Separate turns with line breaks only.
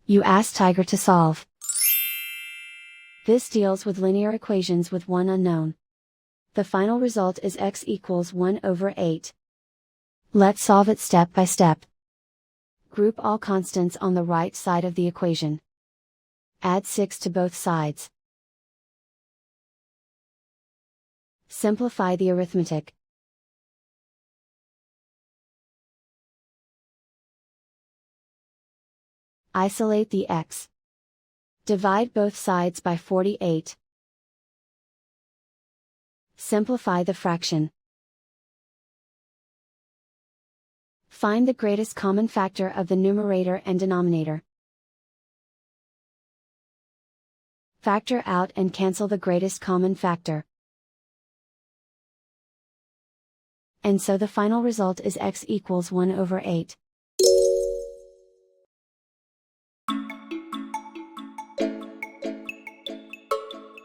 You ask Tiger to solve. This deals with linear equations with one unknown. The final result is x equals 1 over 8. Let's solve it step by step. Group all constants on the right side of the equation. Add 6 to both sides. Simplify the arithmetic. Isolate the x. Divide both sides by 48. Simplify the fraction. Find the greatest common factor of the numerator and denominator. Factor out and cancel the greatest common factor. And so the final result is x equals 1 over 8.